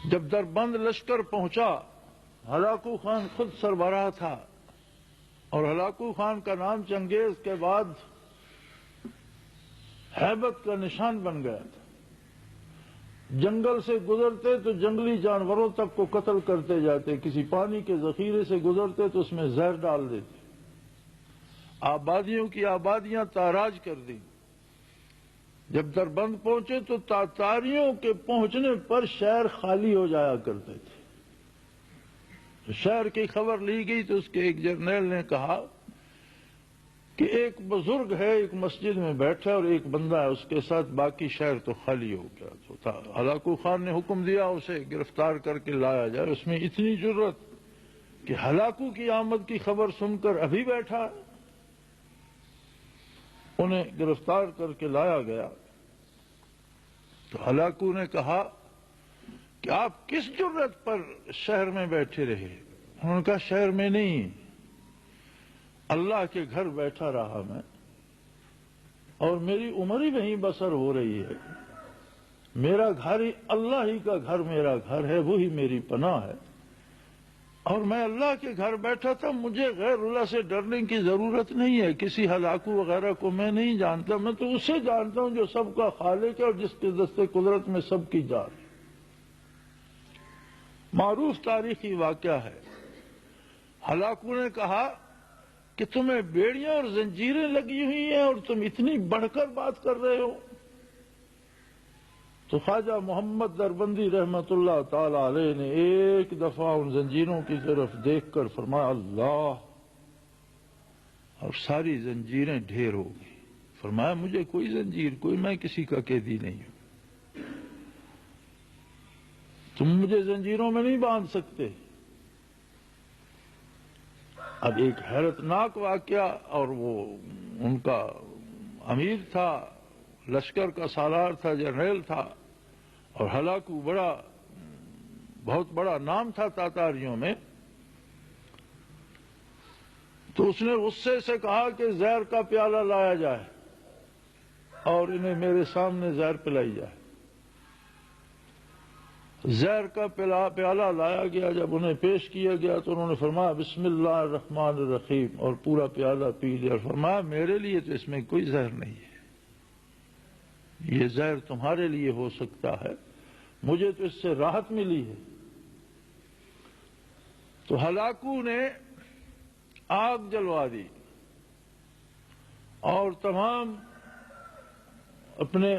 جب دربند لشکر پہنچا، ہلاکو خان خود سربراہ تھا، اور ہلاکو خان کا نام چنگیز کے بعد ہیبت کا نشان بن گیا تھا۔ جنگل سے گزرتے تو جنگلی جانوروں تک کو قتل کرتے جاتے، کسی پانی کے ذخیرے سے گزرتے تو اس میں زہر ڈال دیتے، آبادیوں کی آبادیاں تاراج کر دی۔ جب دربند پہنچے تو تاتاریوں کے پہنچنے پر شہر خالی ہو جایا کرتے تھے۔ تو شہر کی خبر لی گئی تو اس کے ایک جرنیل نے کہا کہ ایک بزرگ ہے، ایک مسجد میں بیٹھا اور ایک بندہ ہے اس کے ساتھ، باقی شہر تو خالی ہو گیا۔ تو ہلاکو خان نے حکم دیا اسے گرفتار کر کے لایا جائے۔ اس میں اتنی جرت کہ ہلاکو کی آمد کی خبر سن کر ابھی بیٹھا ہے۔ انہیں گرفتار کر کے لایا گیا تو ہلاکو نے کہا کہ آپ کس جرت پر شہر میں بیٹھے رہے؟ انہوں نے کہا شہر میں نہیں، اللہ کے گھر بیٹھا رہا میں، اور میری عمر ہی وہیں بسر ہو رہی ہے۔ میرا گھر ہی اللہ ہی کا گھر میرا گھر ہے، وہی میری پناہ ہے، اور میں اللہ کے گھر بیٹھا تھا۔ مجھے غیر اللہ سے ڈرنے کی ضرورت نہیں ہے، کسی ہلاکو وغیرہ کو میں نہیں جانتا، میں تو اسے جانتا ہوں جو سب کا خالق ہے اور جس کے دست قدرت میں سب کی جان ہے۔ معروف تاریخی واقعہ ہے۔ ہلاکو نے کہا کہ تمہیں بیڑیاں اور زنجیریں لگی ہوئی ہیں اور تم اتنی بڑھ کر بات کر رہے ہو؟ تو خواجہ محمد دربندی رحمت اللہ تعالی علیہ نے ایک دفعہ ان زنجیروں کی طرف دیکھ کر فرمایا اللہ، اور ساری زنجیریں ڈھیر ہو گئی۔ فرمایا مجھے کوئی زنجیر، میں کسی کا قیدی نہیں ہوں، تم مجھے زنجیروں میں نہیں باندھ سکتے۔ اب ایک حیرتناک واقعہ، اور وہ ان کا امیر تھا، لشکر کا سالار تھا، جرنیل تھا، اور ہلاکو بہت بڑا نام تھا تاتاریوں میں۔ تو اس نے غصے سے کہا کہ زہر کا پیالہ لایا جائے اور انہیں میرے سامنے زہر پلائی جائے۔ زہر کا پیالہ لایا گیا، جب انہیں پیش کیا گیا تو انہوں نے فرمایا بسم اللہ الرحمن الرحیم، اور پورا پیالہ پی لیا، اور فرمایا میرے لیے تو اس میں کوئی زہر نہیں ہے، یہ زہر تمہارے لیے ہو سکتا ہے، مجھے تو اس سے راحت ملی ہے۔ تو ہلاکو نے آگ جلوا دی اور تمام اپنے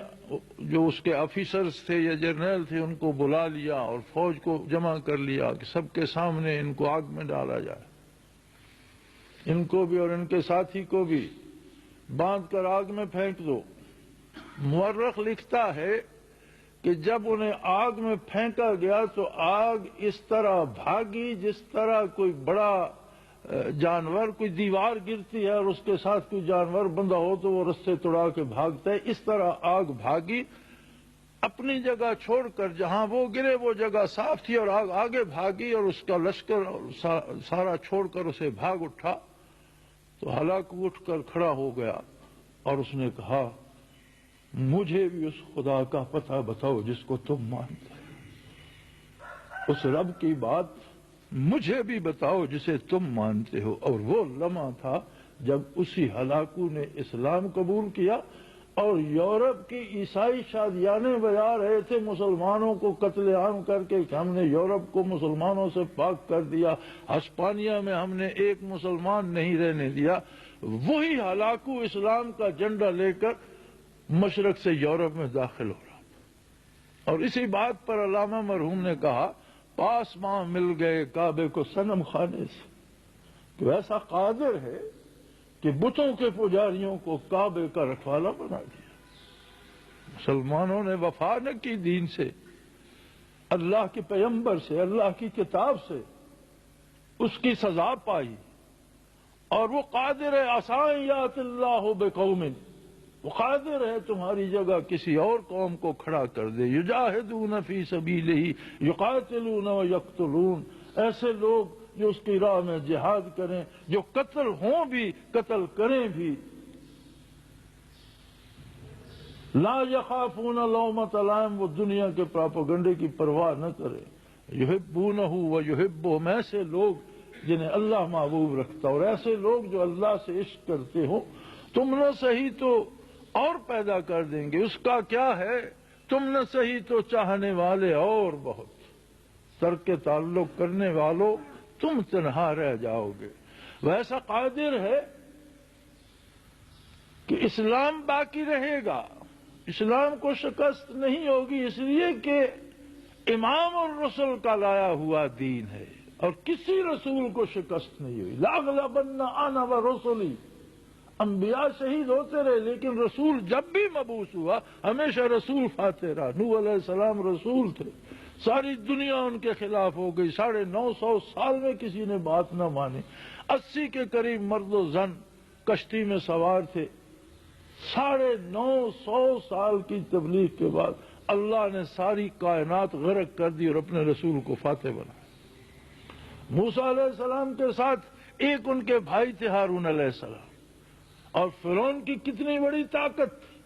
جو اس کے آفیسرز تھے یا جرنیل تھے ان کو بلا لیا اور فوج کو جمع کر لیا کہ سب کے سامنے ان کو آگ میں ڈالا جائے، ان کو بھی اور ان کے ساتھی کو بھی باندھ کر آگ میں پھینک دو۔ مورخ لکھتا ہے کہ جب انہیں آگ میں پھینکا گیا تو آگ اس طرح بھاگی جس طرح کوئی بڑا جانور، کوئی دیوار گرتی ہے اور اس کے ساتھ کوئی جانور بندہ ہو تو وہ رسے توڑا کے بھاگتا ہے، اس طرح آگ بھاگی، اپنی جگہ چھوڑ کر جہاں وہ گرے وہ جگہ صاف تھی، اور آگ آگے بھاگی اور اس کا لشکر سارا چھوڑ کر اسے بھاگ اٹھا۔ تو ہلاکو اٹھ کر کھڑا ہو گیا اور اس نے کہا مجھے بھی اس خدا کا پتہ بتاؤ جس کو تم مانتے ہو، اس رب کی بات مجھے بھی بتاؤ جسے تم مانتے ہو۔ اور وہ لمحہ تھا جب اسی ہلاکو نے اسلام قبول کیا، اور یورپ کی عیسائی شادیانے بجا رہے تھے مسلمانوں کو قتل عام کر کے کہ ہم نے یورپ کو مسلمانوں سے پاک کر دیا، ہسپانیہ میں ہم نے ایک مسلمان نہیں رہنے دیا، وہی ہلاکو اسلام کا جھنڈا لے کر مشرق سے یورپ میں داخل ہو رہا تھا۔ اور اسی بات پر علامہ مرحوم نے کہا پاس ماں مل گئے کعبے کو صنم خانے سے، تو ایسا قادر ہے کہ بتوں کے پجاریوں کو کعبے کا رکھوالا بنا دیا۔ مسلمانوں نے وفا نہ کی دین سے، اللہ کے پیغمبر سے، اللہ کی کتاب سے، اس کی سزا پائی، اور وہ قادر ہے عسیٰ یأتی اللہ بقوم، وہ قادر ہے تمہاری جگہ کسی اور قوم کو کھڑا کر دے۔ یجاہدون فی سبیلہ یقاتلون و یقتلون، ایسے لوگ جو اس کی راہ میں جہاد کریں، جو قتل ہوں بھی قتل کریں بھی۔ لا یخافون لومۃ لائم، وہ دنیا کے پراپیگنڈے کی پرواہ نہ کرے، یحبونہ و یحبہم، ایسے لوگ جنہیں اللہ محبوب رکھتا، اور ایسے لوگ جو اللہ سے عشق کرتے ہوں، تم نہ صحیح تو اور پیدا کر دیں گے۔ اس کا کیا ہے، تم نہ صحیح تو چاہنے والے اور بہت، ترک تعلق کرنے والوں تم تنہا رہ جاؤ گے۔ ویسا قادر ہے کہ اسلام باقی رہے گا، اسلام کو شکست نہیں ہوگی، اس لیے کہ امام الرسل کا لایا ہوا دین ہے، اور کسی رسول کو شکست نہیں ہوئی۔ لأغلبن انا ورسلی، انبیاء شہید ہوتے رہے لیکن رسول جب بھی مبعوث ہوا ہمیشہ رسول فاتح رہا۔ نوح علیہ السلام رسول تھے، ساری دنیا ان کے خلاف ہو گئی، 950 سال میں کسی نے بات نہ مانی، 80 کے قریب مرد و زن کشتی میں سوار تھے، 950 سال کی تبلیغ کے بعد اللہ نے ساری کائنات غرق کر دی اور اپنے رسول کو فاتح بنایا۔ موسیٰ علیہ السلام کے ساتھ ایک ان کے بھائی تھے ہارون علیہ السلام، اور فرعون کی کتنی بڑی طاقت تھی،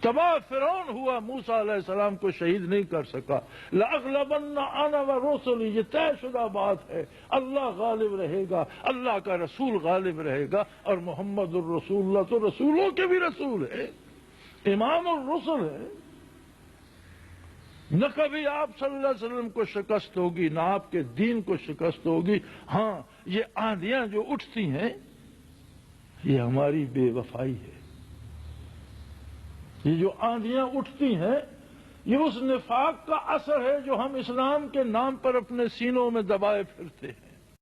تباہ فرعون ہوا، موسیٰ علیہ السلام کو شہید نہیں کر سکا۔ لأغلبن انا ورسلی، یہ طے شدہ بات ہے، اللہ غالب رہے گا، اللہ کا رسول غالب رہے گا، اور محمد الرسول اللہ تو رسولوں کے بھی رسول ہے، امام الرسل ہے۔ نہ کبھی آپ صلی اللہ علیہ وسلم کو شکست ہوگی، نہ آپ کے دین کو شکست ہوگی۔ ہاں، یہ آندیاں جو اٹھتی ہیں یہ ہماری بے وفائی ہے، یہ جو آندیاں اٹھتی ہیں یہ اس نفاق کا اثر ہے جو ہم اسلام کے نام پر اپنے سینوں میں دبائے پھرتے ہیں۔